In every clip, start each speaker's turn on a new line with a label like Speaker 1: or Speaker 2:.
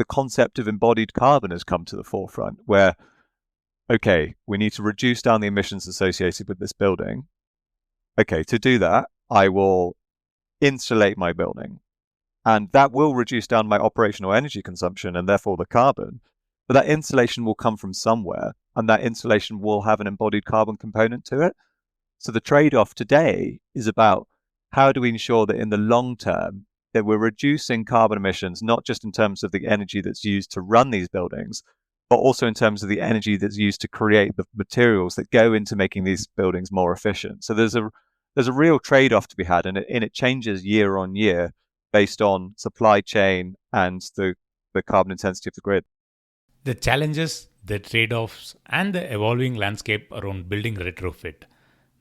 Speaker 1: the concept of embodied carbon has come to the forefront, where, okay, we need to reduce down the emissions associated with this building. Okay, to do that, I will insulate my building. And that will reduce down my operational energy consumption and therefore the carbon. But that insulation will come from somewhere, and that insulation will have an embodied carbon component to it. So the trade-off today is about how do we ensure that in the long term that we're reducing carbon emissions, not just in terms of the energy that's used to run these buildings, but also in terms of the energy that's used to create the materials that go into making these buildings more efficient. So there's a real trade-off to be had, and it changes year on year based on supply chain and the carbon intensity of the grid.
Speaker 2: The challenges, the trade-offs, and the evolving landscape around building retrofit.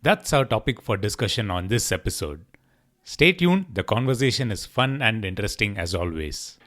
Speaker 2: That's our topic for discussion on this episode. Stay tuned, the conversation is fun and interesting as always.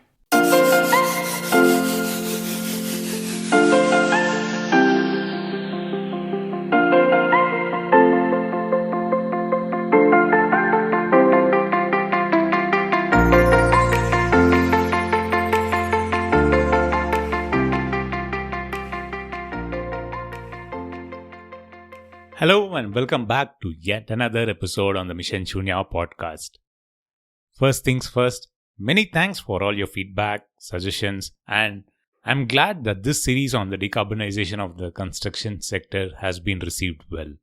Speaker 2: Hello and welcome back to yet another episode on the Mission Shunya podcast. First things first, many thanks for all your feedback, suggestions, and I'm glad that this series on the decarbonization of the construction sector has been received well.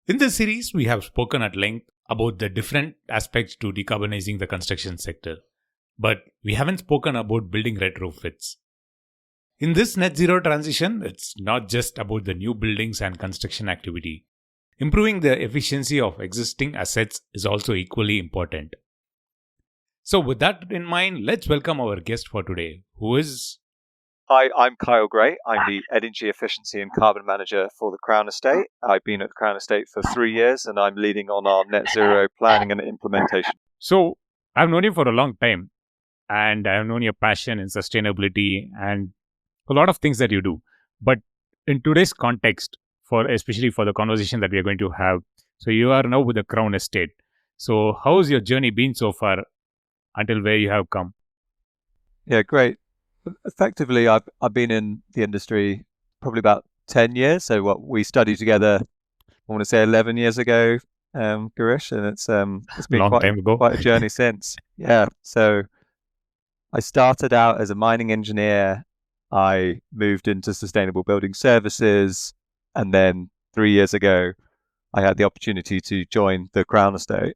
Speaker 2: In this series, we have spoken at length about the different aspects to decarbonizing the construction sector, but we haven't spoken about building retrofits. In this net zero transition, it's not just about the new buildings and construction activity. Improving the efficiency of existing assets is also equally important. So with that in mind, let's welcome our guest for today, who is...
Speaker 1: Hi, I'm Kyle Gray. I'm the Energy Efficiency and Carbon Manager for the Crown Estate. I've been at the Crown Estate for 3 years and I'm leading on our net zero planning and implementation.
Speaker 2: So I've known you for a long time and I've known your passion in sustainability and a lot of things that you do. But in today's context, especially for the conversation that we are going to have, so you are now with the Crown Estate. So how has your journey been so far until where you have come?
Speaker 1: Yeah, great. Effectively, I've been in the industry probably about 10 years. So what we studied together, I want to say 11 years ago, Girish, and it's been quite a journey since. Yeah. So I started out as a mining engineer. I moved into sustainable building services, and then 3 years ago, I had the opportunity to join the Crown Estate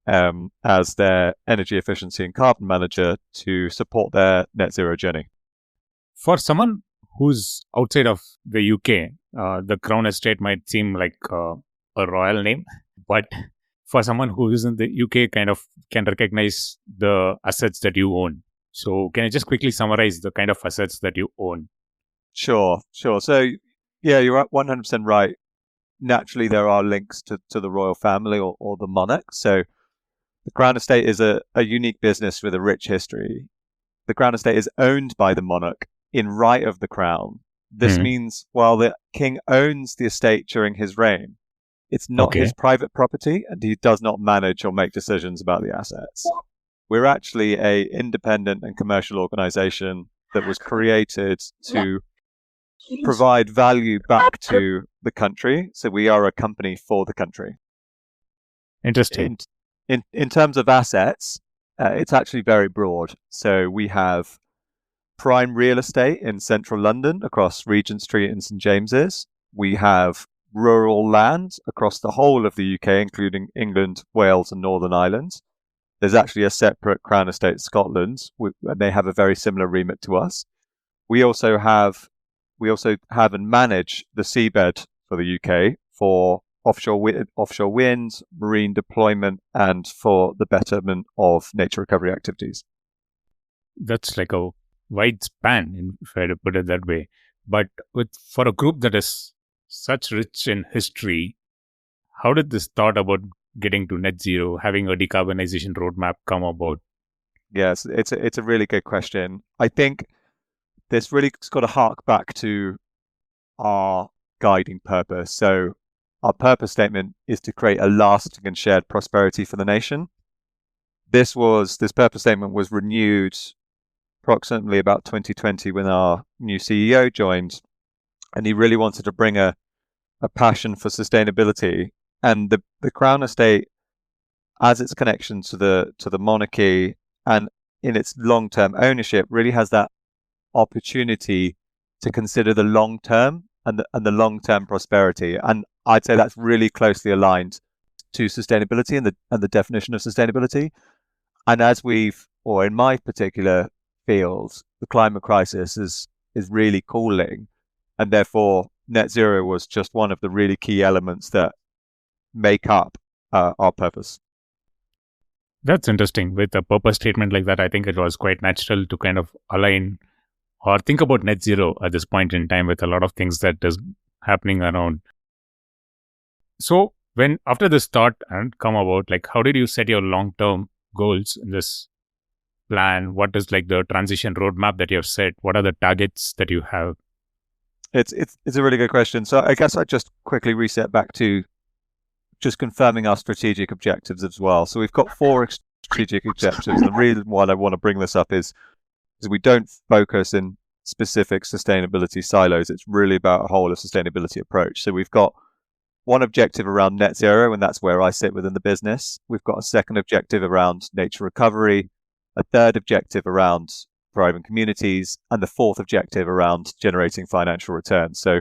Speaker 1: as their energy efficiency and carbon manager to support their net zero journey.
Speaker 2: For someone who's outside of the UK, the Crown Estate might seem like a royal name, but for someone who is in the UK, kind of can recognize the assets that you own. So can you just quickly summarize the kind of assets that you own?
Speaker 1: Sure. So, yeah, you're 100% right. Naturally, there are links to the royal family or the monarch. So the Crown Estate is a unique business with a rich history. The Crown Estate is owned by the monarch in right of the crown. This means while the king owns the estate during his reign, it's not his private property and he does not manage or make decisions about the assets. We're actually an independent and commercial organization that was created to provide value back to the country. So we are a company for the country.
Speaker 2: Interesting.
Speaker 1: In terms of assets, it's actually very broad. So we have prime real estate in central London across Regent Street and St James's. We have rural land across the whole of the UK, including England, Wales and Northern Ireland. There's actually a separate Crown Estate Scotland, and they have a very similar remit to us. We also have and manage the seabed for the UK for offshore wind, marine deployment, and for the betterment of nature recovery activities.
Speaker 2: That's like a wide span, if I had to put it that way. But for a group that is such rich in history, how did this thought about getting to net zero, having a decarbonization roadmap come about?
Speaker 1: Yes, it's a really good question. I think this really has got to hark back to our guiding purpose. So our purpose statement is to create a lasting and shared prosperity for the nation. This purpose statement was renewed approximately about 2020 when our new CEO joined, and he really wanted to bring a passion for sustainability. And the Crown Estate, as its connection to the monarchy and in its long-term ownership, really has that opportunity to consider the long term and the long-term prosperity. And I'd say that's really closely aligned to sustainability and the definition of sustainability. And as or in my particular field, the climate crisis is really cooling, and therefore net zero was just one of the really key elements that make up our purpose.
Speaker 2: That's interesting. With a purpose statement like that, I think it was quite natural to kind of align or think about net zero at this point in time with a lot of things that is happening around. So when after this thought and come about, like, how did you set your long-term goals in this plan? What is like the transition roadmap that you have set? What are the targets that you have?
Speaker 1: It's a really good question. So I guess I just quickly reset back to just confirming our strategic objectives as well. So we've got 4 strategic objectives. And the reason why I want to bring this up is we don't focus in specific sustainability silos. It's really about a whole of sustainability approach. So we've got one objective around net zero, and that's where I sit within the business. We've got a second objective around nature recovery, a third objective around thriving communities, and the fourth objective around generating financial returns. So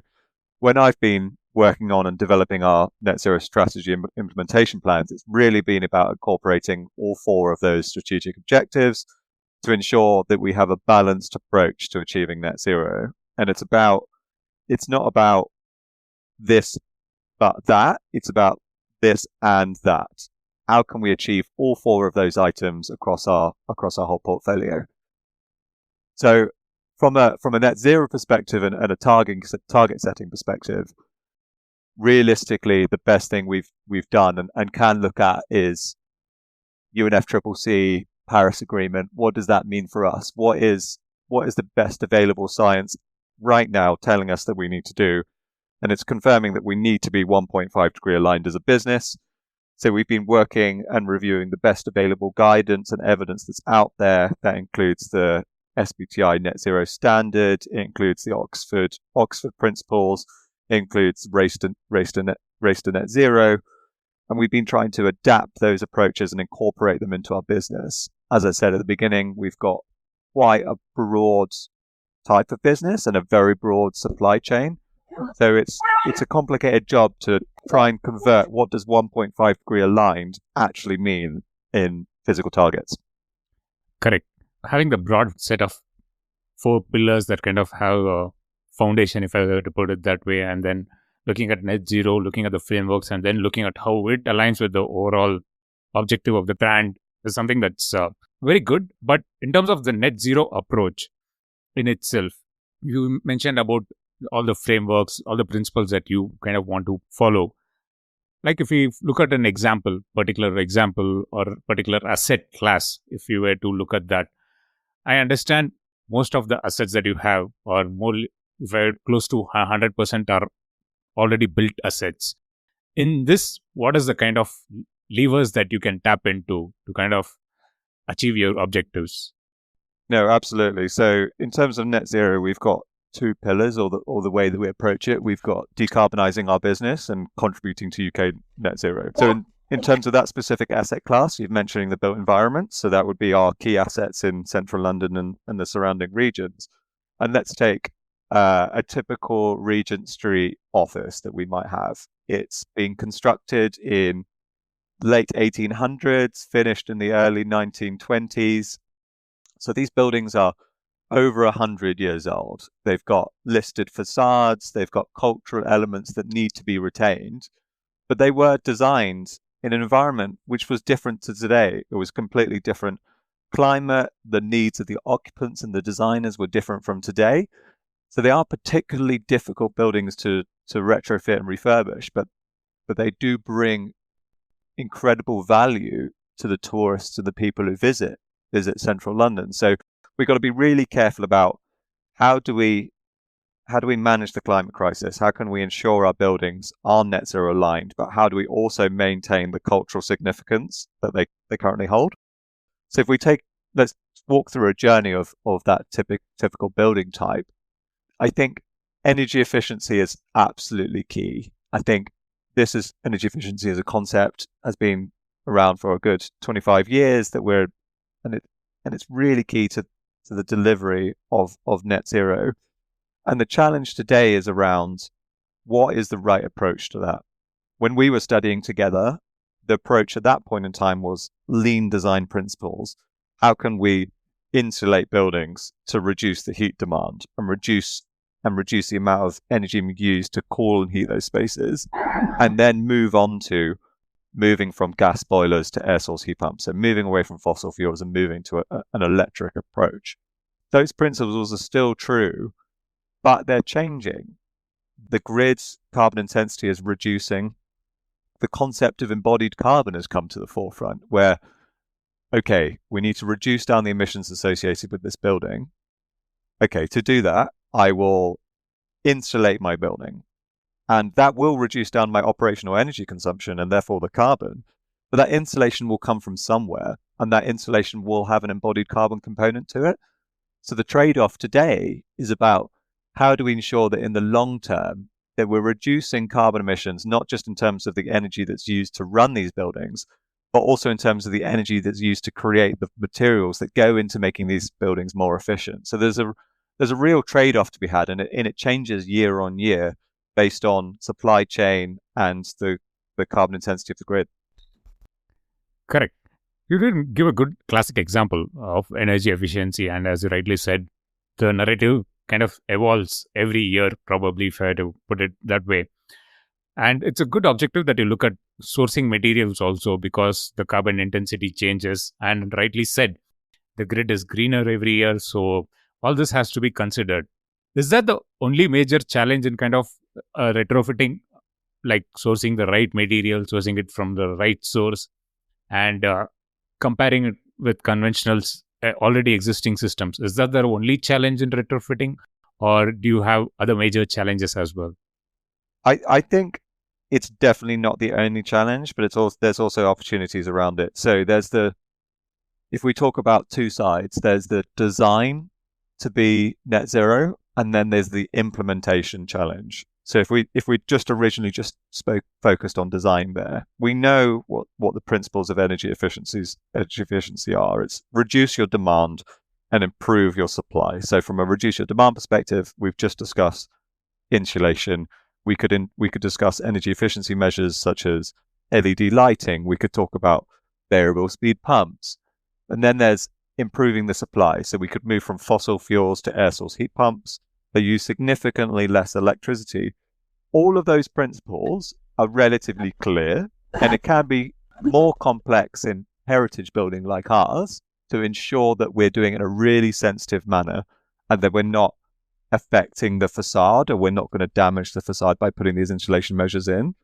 Speaker 1: when I've been working on and developing our net zero strategy and implementation plans, it's really been about incorporating all 4 of those strategic objectives to ensure that we have a balanced approach to achieving net zero. And it's not about this but that, it's about this and that. How can we achieve all 4 of those items across our whole portfolio? So from a net zero perspective and a target setting perspective, realistically, the best thing we've done and can look at is UNFCCC Paris Agreement. What does that mean for us? What is the best available science right now telling us that we need to do? And it's confirming that we need to be 1.5 degree aligned as a business. So we've been working and reviewing the best available guidance and evidence that's out there. That includes the SBTi Net Zero Standard. It includes the Oxford Principles. It includes Race to Net Zero. And we've been trying to adapt those approaches and incorporate them into our business. As I said at the beginning, we've got quite a broad type of business and a very broad supply chain. So it's a complicated job to try and convert what does 1.5 degree aligned actually mean in physical targets.
Speaker 2: Correct. Having the broad set of 4 pillars that kind of have a foundation, if I were to put it that way, and then looking at net zero, looking at the frameworks, and then looking at how it aligns with the overall objective of the brand is something that's very good. But in terms of the net zero approach in itself, you mentioned about all the frameworks, all the principles that you kind of want to follow. Like if we look at an particular example or particular asset class, if you were to look at that, I understand most of the assets that you have are more, if I close to 100% are already built assets. In this, what is the kind of levers that you can tap into to kind of achieve your objectives?
Speaker 1: No, absolutely. So in terms of net zero, we've got 2 pillars, or the way that we approach it. We've got decarbonising our business and contributing to UK net zero. So in terms of that specific asset class, you're mentioning the built environment. So that would be our key assets in central London and the surrounding regions. And let's take a typical Regent Street office that we might have. It's being constructed in late 1800s, finished in the early 1920s. So these buildings are over 100 years old. They've got listed facades, they've got cultural elements that need to be retained, but they were designed in an environment which was different to today. It was completely different climate, the needs of the occupants and the designers were different from today. So they are particularly difficult buildings to retrofit and refurbish, but they do bring incredible value to the tourists and the people who visit central London. So we've got to be really careful about how do we manage the climate crisis? How can we ensure our buildings are net zero aligned, but how do we also maintain the cultural significance that they currently hold? So if we take let's walk through a journey of that typical building type. I think energy efficiency is absolutely key. I think energy efficiency as a concept has been around for a good 25 years and it's really key to the delivery of net zero. And the challenge today is around what is the right approach to that. When we were studying together, the approach at that point in time was lean design principles. How can we insulate buildings to reduce the heat demand and reduce the amount of energy used to cool and heat those spaces, and then moving from gas boilers to air source heat pumps, so moving away from fossil fuels and moving to an electric approach. Those principles are still true, but they're changing. The grid's carbon intensity is reducing. The concept of embodied carbon has come to the forefront, where, okay, we need to reduce down the emissions associated with this building. Okay, to do that, I will insulate my building. And that will reduce down my operational energy consumption and therefore the carbon. But that insulation will come from somewhere, and that insulation will have an embodied carbon component to it. So the trade-off today is about how do we ensure that in the long term that we're reducing carbon emissions, not just in terms of the energy that's used to run these buildings, but also in terms of the energy that's used to create the materials that go into making these buildings more efficient. So there's a real trade-off to be had, and it changes year on year based on supply chain and the carbon intensity of the grid.
Speaker 2: Correct. You did give a good classic example of energy efficiency, and as you rightly said, the narrative kind of evolves every year, probably, if I had to put it that way. And it's a good objective that you look at sourcing materials also, because the carbon intensity changes, and rightly said, the grid is greener every year, so all this has to be considered. Is that the only major challenge in kind of retrofitting, like sourcing the right material, sourcing it from the right source, and comparing it with conventional already existing systems? Is that the only challenge in retrofitting, or do you have other major challenges as well?
Speaker 1: I think it's definitely not the only challenge, but there's also opportunities around it. So if we talk about two sides, there's the design to be net zero, and then there's the implementation challenge. So if we just originally focused on design there, we know what the principles of energy efficiency are. It's reduce your demand and improve your supply. So from a reduce your demand perspective, we've just discussed insulation. We could discuss energy efficiency measures such as LED lighting. We could talk about variable speed pumps. And then there's improving the supply. So we could move from fossil fuels to air source heat pumps. They use significantly less electricity. All of those principles are relatively clear, and it can be more complex in heritage building like ours to ensure that we're doing it in a really sensitive manner and that we're not affecting the facade, or we're not going to damage the facade by putting these insulation measures in.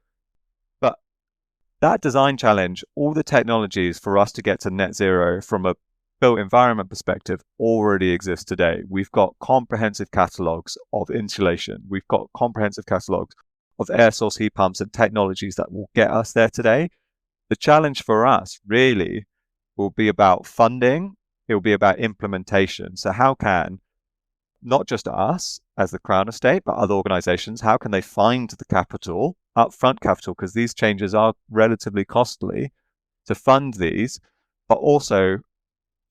Speaker 1: But that design challenge, all the technologies for us to get to net zero from a built environment perspective already exist today. We've got comprehensive catalogs of insulation. We've got comprehensive catalogs of air source heat pumps and technologies that will get us there today. The challenge for us really will be about funding. It will be about implementation. So how can not just us as the Crown Estate, but other organizations, how can they find the capital, upfront capital, because these changes are relatively costly to fund these, but also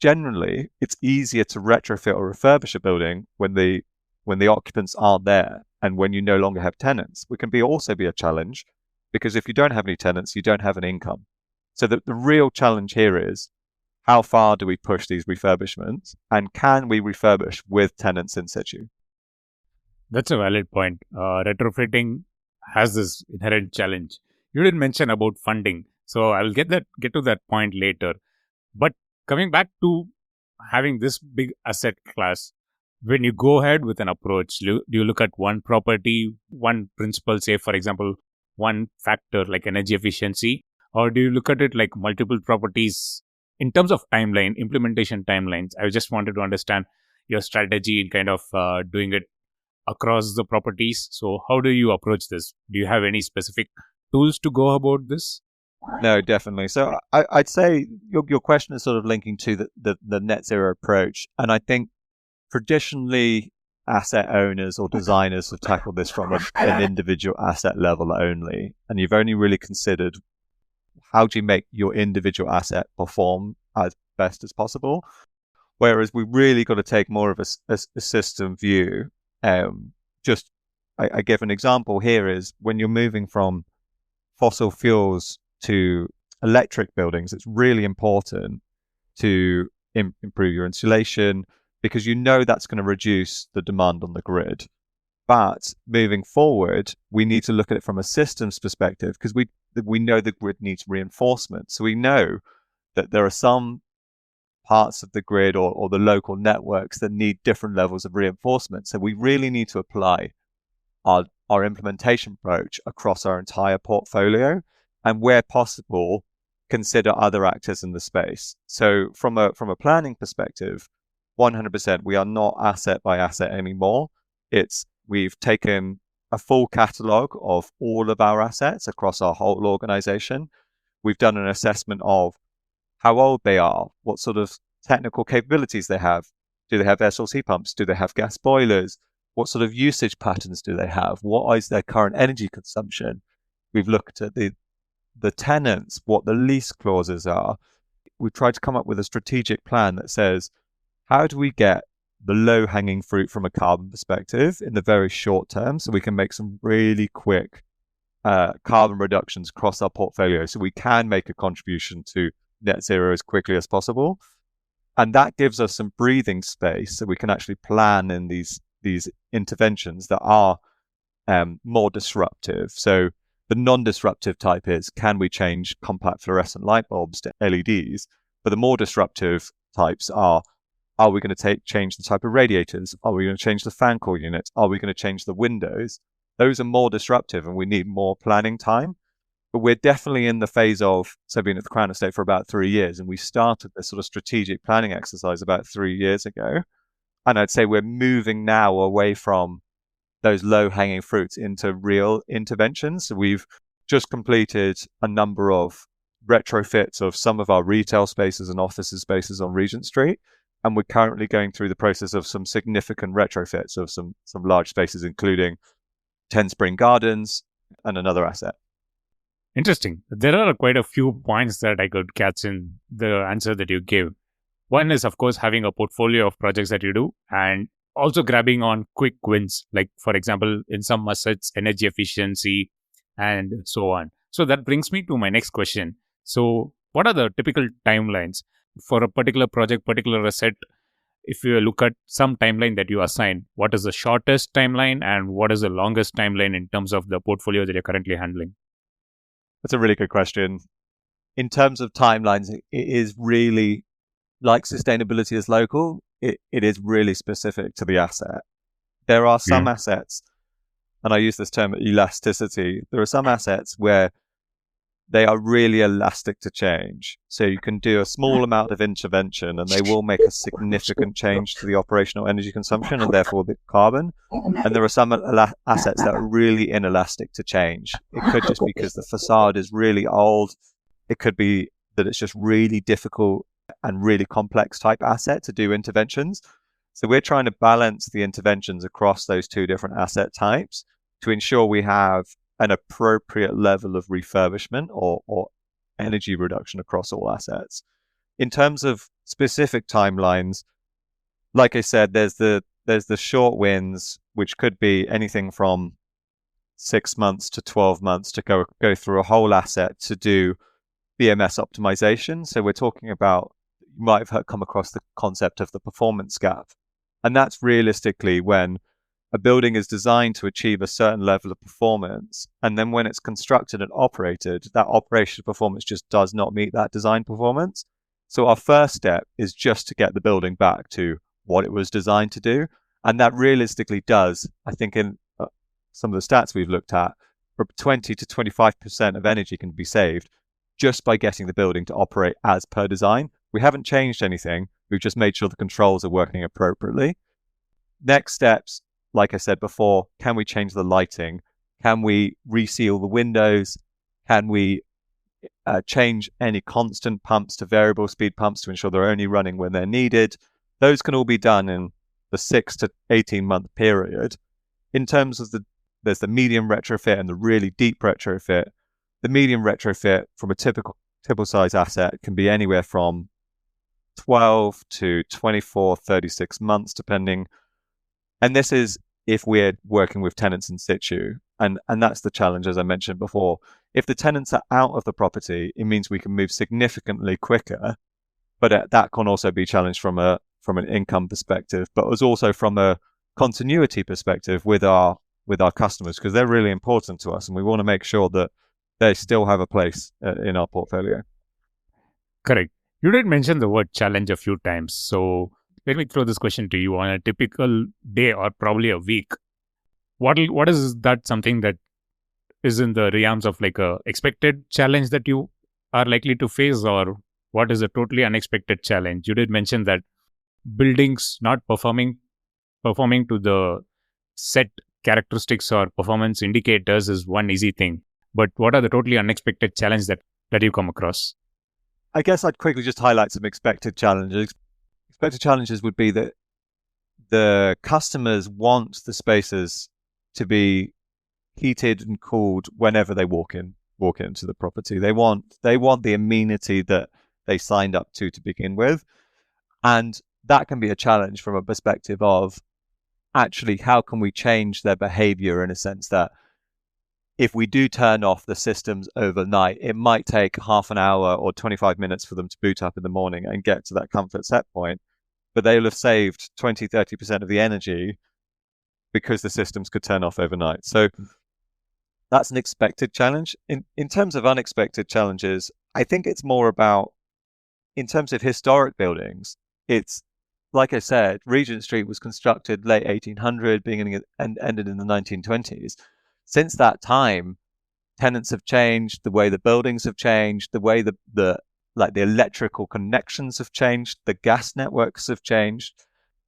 Speaker 1: generally, it's easier to retrofit or refurbish a building when the occupants aren't there and when you no longer have tenants. It can also be a challenge, because if you don't have any tenants, you don't have an income. So the real challenge here is, how far do we push these refurbishments, and can we refurbish with tenants in situ?
Speaker 2: That's a valid point. Retrofitting has this inherent challenge. You didn't mention about funding, so I will get to that point later. But coming back to having this big asset class, when you go ahead with an approach, do you look at one property, one principle, say, for example, one factor like energy efficiency, or do you look at it like multiple properties in terms of timeline, implementation timelines? I just wanted to understand your strategy in kind of doing it across the properties. So how do you approach this? Do you have any specific tools to go about this?
Speaker 1: No, definitely. So I'd say your question is sort of linking to the net zero approach. And I think traditionally asset owners or designers have tackled this from an individual asset level only. And you've only really considered how do you make your individual asset perform as best as possible. Whereas we really got to take more of a system view. Just I give an example here is when you're moving from fossil fuels to electric buildings, it's really important to improve your insulation because you know that's going to reduce the demand on the grid. But moving forward, we need to look at it from a systems perspective because we know the grid needs reinforcement. So we know that there are some parts of the grid or the local networks that need different levels of reinforcement. So we really need to apply our implementation approach across our entire portfolio and where possible, consider other actors in the space. So from a planning perspective, 100%, we are not asset by asset anymore. We've taken a full catalog of all of our assets across our whole organization. We've done an assessment of how old they are, what sort of technical capabilities they have. Do they have air source heat pumps? Do they have gas boilers? What sort of usage patterns do they have? What is their current energy consumption? We've looked at the tenants, what the lease clauses are. We've tried to come up with a strategic plan that says, how do we get the low-hanging fruit from a carbon perspective in the very short term so we can make some really quick carbon reductions across our portfolio so we can make a contribution to net zero as quickly as possible. And that gives us some breathing space so we can actually plan in these interventions that are more disruptive. So the non-disruptive type is, can we change compact fluorescent light bulbs to LEDs? But the more disruptive types are we going to change the type of radiators? Are we going to change the fan coil units? Are we going to change the windows? Those are more disruptive and we need more planning time. But we're definitely in the phase of, so being at the Crown Estate for about 3 years, and we started this sort of strategic planning exercise about 3 years ago. And I'd say we're moving now away from those low-hanging fruits into real interventions. So we've just completed a number of retrofits of some of our retail spaces and offices spaces on Regent Street. And we're currently going through the process of some significant retrofits of some large spaces, including 10 Spring Gardens and another asset.
Speaker 2: Interesting. There are quite a few points that I could catch in the answer that you gave. One is, of course, having a portfolio of projects that you do and also grabbing on quick wins, like, for example, in some assets, energy efficiency and so on. So that brings me to my next question. So what are the typical timelines for a particular project, particular asset? If you look at some timeline that you assign, what is the shortest timeline and what is the longest timeline in terms of the portfolio that you're currently handling?
Speaker 1: That's a really good question. In terms of timelines, it is really, like sustainability is local, it is really specific to the asset. There are some assets, and I use this term elasticity, there are some assets where they are really elastic to change. So you can do a small amount of intervention and they will make a significant change to the operational energy consumption and therefore the carbon. And there are some assets that are really inelastic to change. It could just be because the facade is really old. It could be that it's just really difficult and really complex type asset to do interventions. So we're trying to balance the interventions across those two different asset types to ensure we have an appropriate level of refurbishment or energy reduction across all assets. In terms of specific timelines, like I said, there's the short wins, which could be anything from 6 months to 12 months to go through a whole asset to do BMS optimization. So we're talking about, you might have come across the concept of the performance gap. And that's realistically when a building is designed to achieve a certain level of performance, and then when it's constructed and operated, that operational performance just does not meet that design performance. So our first step is just to get the building back to what it was designed to do. And that realistically does, I think in some of the stats we've looked at, 20 to 25% of energy can be saved just by getting the building to operate as per design. We haven't changed anything. We've just made sure the controls are working appropriately. Next steps, like I said before, can we change the lighting? Can we reseal the windows? Can we change any constant pumps to variable speed pumps to ensure they're only running when they're needed. Those can all be done in the 6 to 18-month period. In terms of there's the medium retrofit and the really deep retrofit. The medium retrofit from a typical size asset can be anywhere from 12 to 24, 36 months, depending. And this is if we're working with tenants in situ. And that's the challenge, as I mentioned before. If the tenants are out of the property, it means we can move significantly quicker. But that can also be challenged from an income perspective, but was also from a continuity perspective with our customers, because they're really important to us, and we want to make sure that they still have a place in our portfolio.
Speaker 2: Correct. You did mention the word challenge a few times. So let me throw this question to you. On a typical day or probably a week, what is that something that is in the realms of like a expected challenge that you are likely to face, or what is a totally unexpected challenge? You did mention that buildings not performing to the set characteristics or performance indicators is one easy thing. But what are the totally unexpected challenges that you come across?
Speaker 1: I guess I'd quickly just highlight some expected challenges. Expected challenges would be that the customers want the spaces to be heated and cooled whenever they walk into the property. They want the amenity that they signed up to begin with. And that can be a challenge from a perspective of actually how can we change their behavior, in a sense that if we do turn off the systems overnight, it might take half an hour or 25 minutes for them to boot up in the morning and get to that comfort set point. But they'll have saved 20, 30% of the energy because the systems could turn off overnight. So that's an expected challenge. In terms of unexpected challenges, I think it's more about, in terms of historic buildings, it's, like I said, Regent Street was constructed late 1800, beginning and ended in the 1920s. Since that time, tenants have changed, the way the buildings have changed, the way the electrical connections have changed, the gas networks have changed.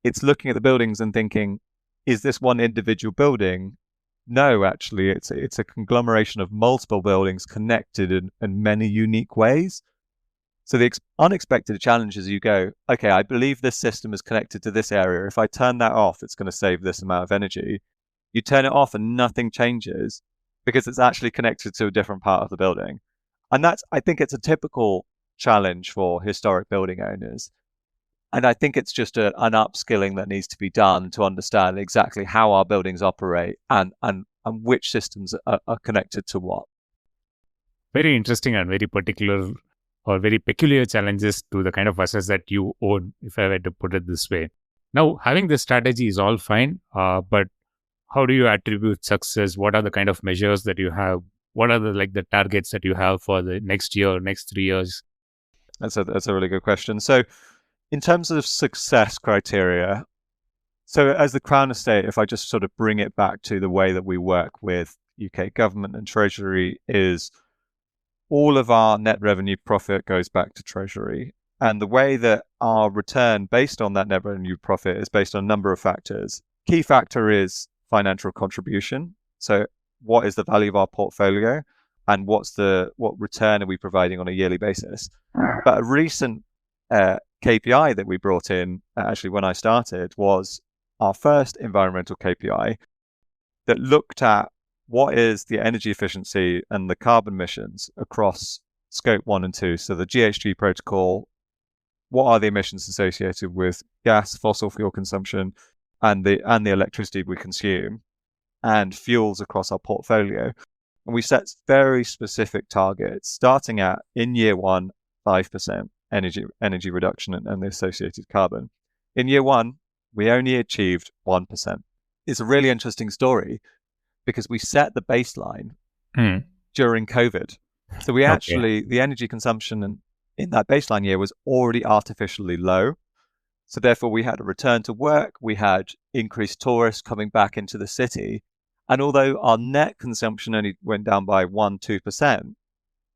Speaker 1: It's looking at the buildings and thinking, is this one individual building? No, actually, it's a conglomeration of multiple buildings connected in many unique ways. So the unexpected challenge is you go, okay, I believe this system is connected to this area. If I turn that off, it's going to save this amount of energy. You turn it off and nothing changes because it's actually connected to a different part of the building. And I think it's a typical challenge for historic building owners. And I think it's just an upskilling that needs to be done to understand exactly how our buildings operate and which systems are connected to what.
Speaker 2: Very interesting and very particular or very peculiar challenges to the kind of assets that you own, if I were to put it this way. Now, having this strategy is all fine, but how do you attribute success? What are the kind of measures that you have? What are the targets that you have for the next year, next 3 years?
Speaker 1: That's a really good question. So in terms of success criteria, so as the Crown Estate, if I just sort of bring it back to the way that we work with UK government and Treasury, is all of our net revenue profit goes back to Treasury. And the way that our return based on that net revenue profit is based on a number of factors. Key factor is financial contribution. So what is the value of our portfolio and what return are we providing on a yearly basis? But a recent KPI that we brought in, actually when I started, was our first environmental KPI that looked at what is the energy efficiency and the carbon emissions across scope 1 and 2. So the GHG protocol, what are the emissions associated with gas, fossil fuel consumption, and the electricity we consume, and fuels across our portfolio. And we set very specific targets, starting at, in year 1, 5% energy reduction and the associated carbon. In year 1, we only achieved 1%. It's a really interesting story because we set the baseline during COVID. So we actually, the energy consumption in that baseline year was already artificially low. So therefore we had a return to work, we had increased tourists coming back into the city. And although our net consumption only went down by 1-2%,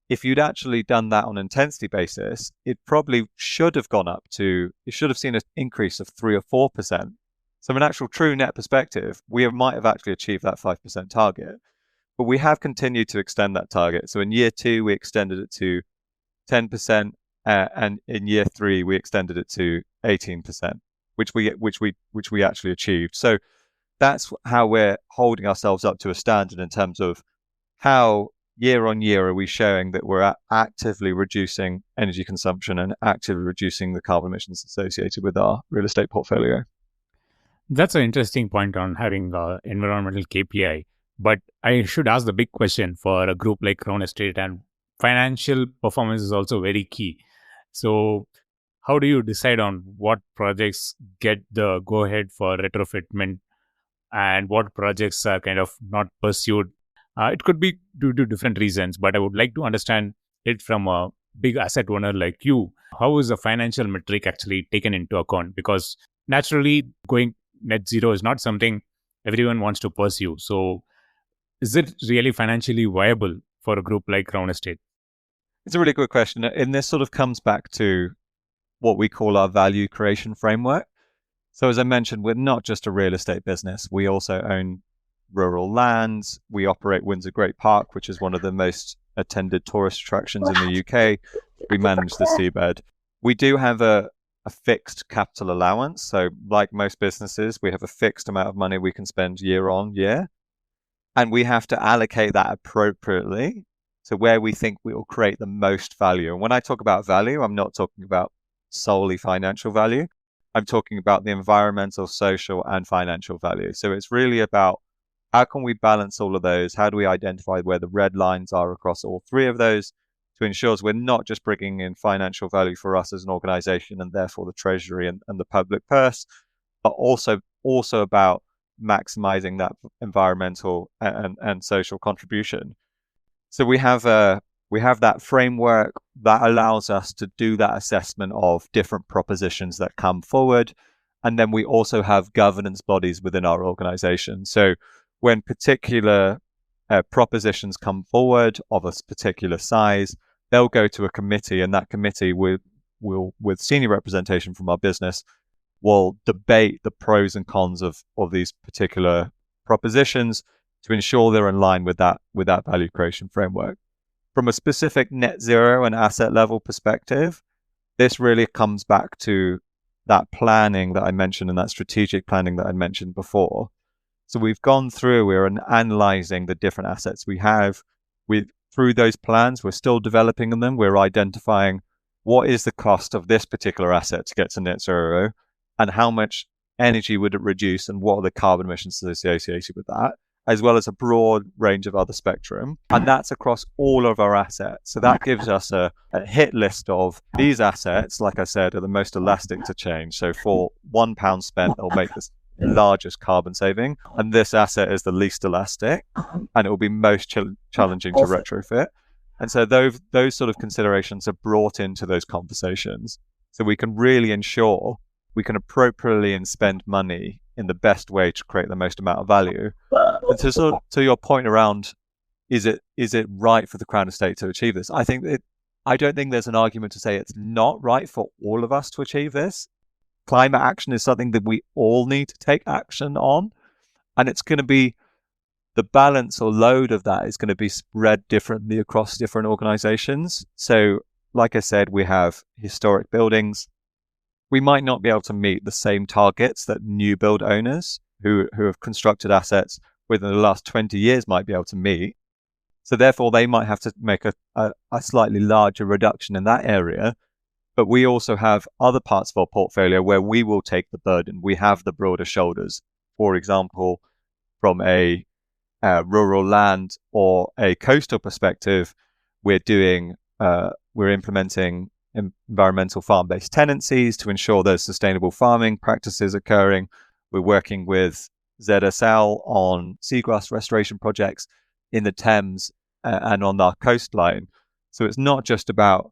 Speaker 1: if you'd actually done that on an intensity basis, it probably should have gone up to, it should have seen an increase of 3 or 4%. So from an actual true net perspective, we might have actually achieved that 5% target. But we have continued to extend that target. So in year 2, we extended it to 10%, and in year 3 we extended it to 18%, which we actually achieved. So that's how we're holding ourselves up to a standard in terms of how year on year are we showing that we're actively reducing energy consumption and actively reducing the carbon emissions associated with our real estate portfolio.
Speaker 2: That's an interesting point on having environmental KPI. But I should ask the big question for a group like Crown Estate, and financial performance is also very key. So how do you decide on what projects get the go-ahead for retrofitment and what projects are kind of not pursued? It could be due to different reasons, but I would like to understand it from a big asset owner like you. How is the financial metric actually taken into account? Because naturally, going net zero is not something everyone wants to pursue. So is it really financially viable for a group like Crown Estate?
Speaker 1: It's a really good question. And this sort of comes back to what we call our value creation framework. So as I mentioned, we're not just a real estate business. We also own rural lands. We operate Windsor Great Park, which is one of the most attended tourist attractions in the UK. We manage the seabed. We do have a fixed capital allowance. So like most businesses, we have a fixed amount of money we can spend year on year. And we have to allocate that appropriately to where we think we will create the most value. And when I talk about value, I'm not talking about solely financial value. I'm talking about the environmental, social, and financial value. So it's really about how can we balance all of those? How do we identify where the red lines are across all 3 of those to ensure we're not just bringing in financial value for us as an organization and therefore the treasury and the public purse, but also about maximizing that environmental and social contribution. So we have that framework that allows us to do that assessment of different propositions that come forward. And then we also have governance bodies within our organization. So when particular propositions come forward of a particular size, they'll go to a committee, and that committee will with senior representation from our business, will debate the pros and cons of these particular propositions to ensure they're in line with that value creation framework. From a specific net zero and asset level perspective, this really comes back to that planning that I mentioned and that strategic planning that I mentioned before. So we've gone through, we're analyzing the different assets we have. Through those plans, we're still developing them. We're identifying what is the cost of this particular asset to get to net zero, and how much energy would it reduce, and what are the carbon emissions associated with that, as well as a broad range of other spectrum. And that's across all of our assets. So that gives us a hit list of these assets, like I said, are the most elastic to change. So for £1 spent, they'll make this largest carbon saving. And this asset is the least elastic, and it will be most challenging to retrofit. And so those sort of considerations are brought into those conversations. So we can really ensure we can appropriately spend money in the best way to create the most amount of value. And to your point around, is it right for the Crown Estate to achieve this? I don't think there's an argument to say it's not right for all of us to achieve this. Climate action is something that we all need to take action on, and it's going to be the balance or load of that is going to be spread differently across different organizations. So like I said, we have historic buildings. We might not be able to meet the same targets that new build owners who have constructed assets within the last 20 years might be able to meet. So therefore, they might have to make a slightly larger reduction in that area. But we also have other parts of our portfolio where we will take the burden. We have the broader shoulders. For example, from a rural land or a coastal perspective, we're implementing environmental farm-based tenancies to ensure there's sustainable farming practices occurring. We're working with ZSL on seagrass restoration projects in the Thames and on our coastline. So it's not just about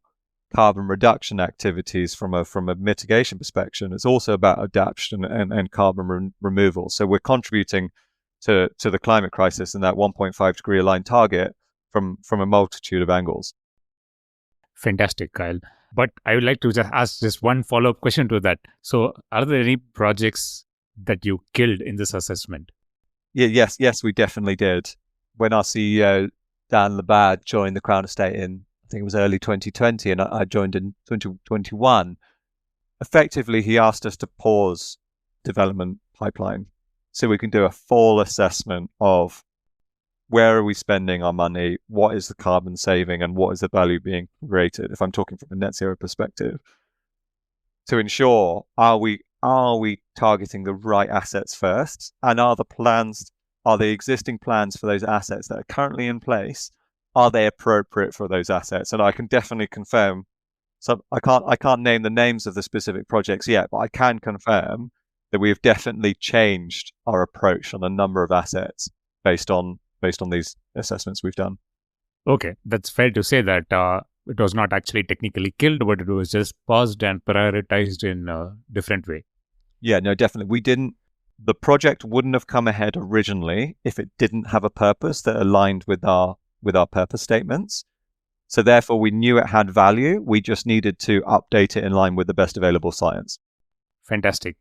Speaker 1: carbon reduction activities from a mitigation perspective. It's also about adaptation and carbon removal. So we're contributing to the climate crisis and that 1.5 degree aligned target from a multitude of angles.
Speaker 2: Fantastic, Kyle. But I would like to just ask just one follow-up question to that. So are there any projects that you killed in this assessment?
Speaker 1: Yes, we definitely did. When our CEO, Dan Labad, joined the Crown Estate in, I think it was early 2020, and I joined in 2021. Effectively, he asked us to pause development pipeline so we can do a full assessment of where are we spending our money, what is the carbon saving, and what is the value being created, if I'm talking from a net zero perspective, to ensure are we targeting the right assets first, and are the existing plans for those assets that are currently in place, are they appropriate for those assets? And I can definitely confirm, so I can't name the names of the specific projects yet, but I can confirm that we have definitely changed our approach on a number of assets based on these assessments we've done.
Speaker 2: Okay, that's fair to say that it was not actually technically killed, but it was just paused and prioritized in a different way.
Speaker 1: Yeah, no, definitely. The project wouldn't have come ahead originally if it didn't have a purpose that aligned with our purpose statements. So therefore, we knew it had value. We just needed to update it in line with the best available science.
Speaker 2: Fantastic.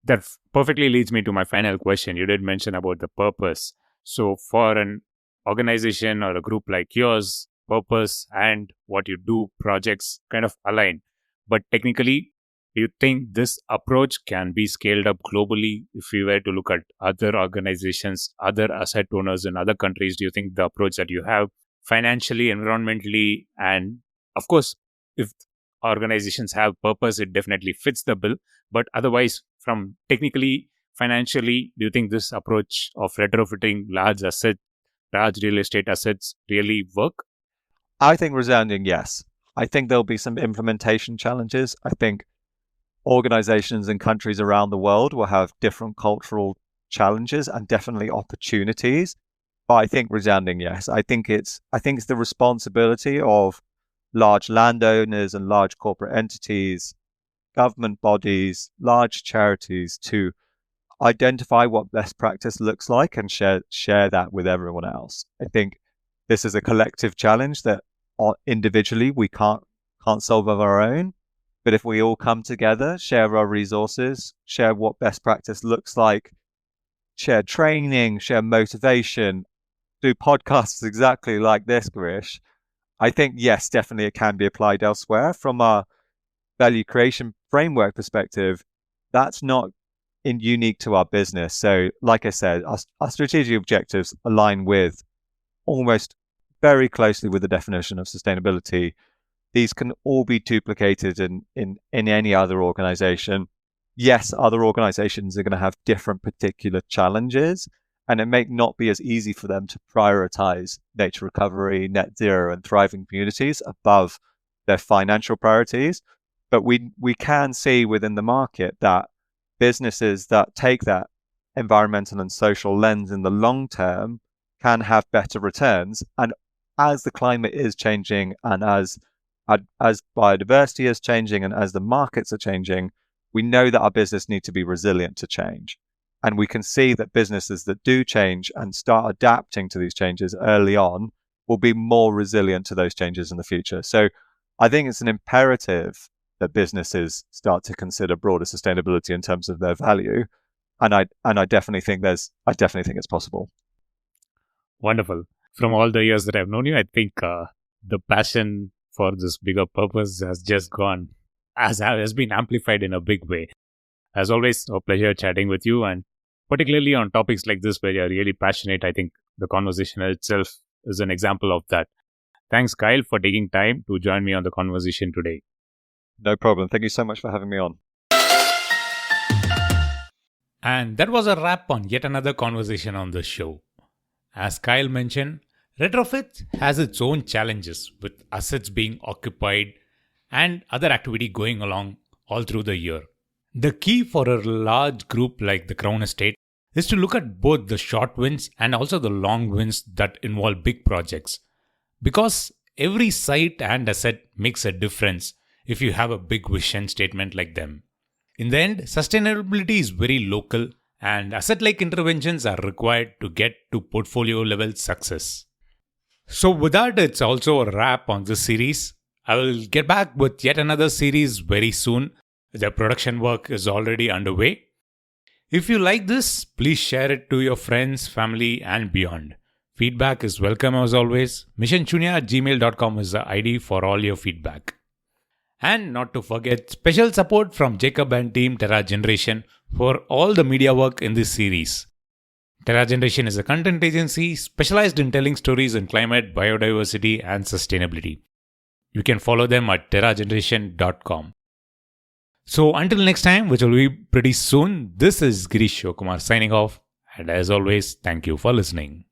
Speaker 2: That perfectly leads me to my final question. You did mention about the purpose. So for an organization or a group like yours, purpose and what you do, projects kind of align. But technically, do you think this approach can be scaled up globally? If we were to look at other organizations, other asset owners in other countries, do you think the approach that you have financially, environmentally, and of course, if organizations have purpose, it definitely fits the bill. But otherwise, from technically, financially, do you think this approach of retrofitting large real estate assets really work?
Speaker 1: I think resounding yes. I think there'll be some implementation challenges. I think organizations and countries around the world will have different cultural challenges and definitely opportunities. But I think resounding yes. I think it's the responsibility of large landowners and large corporate entities, government bodies, large charities to identify what best practice looks like and share that with everyone else. I think this is a collective challenge that individually we can't solve of our own. But if we all come together, share our resources, share what best practice looks like, share training, share motivation, do podcasts exactly like this, Girish, I think, yes, definitely it can be applied elsewhere. From a value creation framework perspective, that's not unique to our business. So like I said, our strategic objectives align with almost very closely with the definition of sustainability. These can all be duplicated in any other organization. Yes, other organizations are going to have different particular challenges, and it may not be as easy for them to prioritize nature recovery, net zero, and thriving communities above their financial priorities. But we can see within the market that businesses that take that environmental and social lens in the long term can have better returns. And as the climate is changing, and as biodiversity is changing, and as the markets are changing, we know that our business needs to be resilient to change. And we can see that businesses that do change and start adapting to these changes early on will be more resilient to those changes in the future. So I think it's an imperative that businesses start to consider broader sustainability in terms of their value. And I definitely think it's possible.
Speaker 2: Wonderful. From all the years that I've known you, I think the passion for this bigger purpose has just has been amplified in a big way. As always, a pleasure chatting with you, and particularly on topics like this where you're really passionate. I think the conversation itself is an example of that. Thanks, Kyle, for taking time to join me on the conversation today.
Speaker 1: No problem. Thank you so much for having me on.
Speaker 2: And that was a wrap on yet another conversation on the show. As Kyle mentioned, retrofit has its own challenges with assets being occupied and other activity going along all through the year. The key for a large group like the Crown Estate is to look at both the short wins and also the long wins that involve big projects. Because every site and asset makes a difference if you have a big vision statement like them. In the end, sustainability is very local, and asset-like interventions are required to get to portfolio level success. So with that, it's also a wrap on this series. I will get back with yet another series very soon. The production work is already underway. If you like this, please share it to your friends, family, and beyond. Feedback is welcome as always. missionshunya@gmail.com is the ID for all your feedback. And not to forget, special support from Jacob and Team Terra Generation for all the media work in this series. Terra Generation is a content agency specialized in telling stories in climate, biodiversity, and sustainability. You can follow them at terrageneration.com. So until next time, which will be pretty soon, this is Girish Shivakumar signing off. And as always, thank you for listening.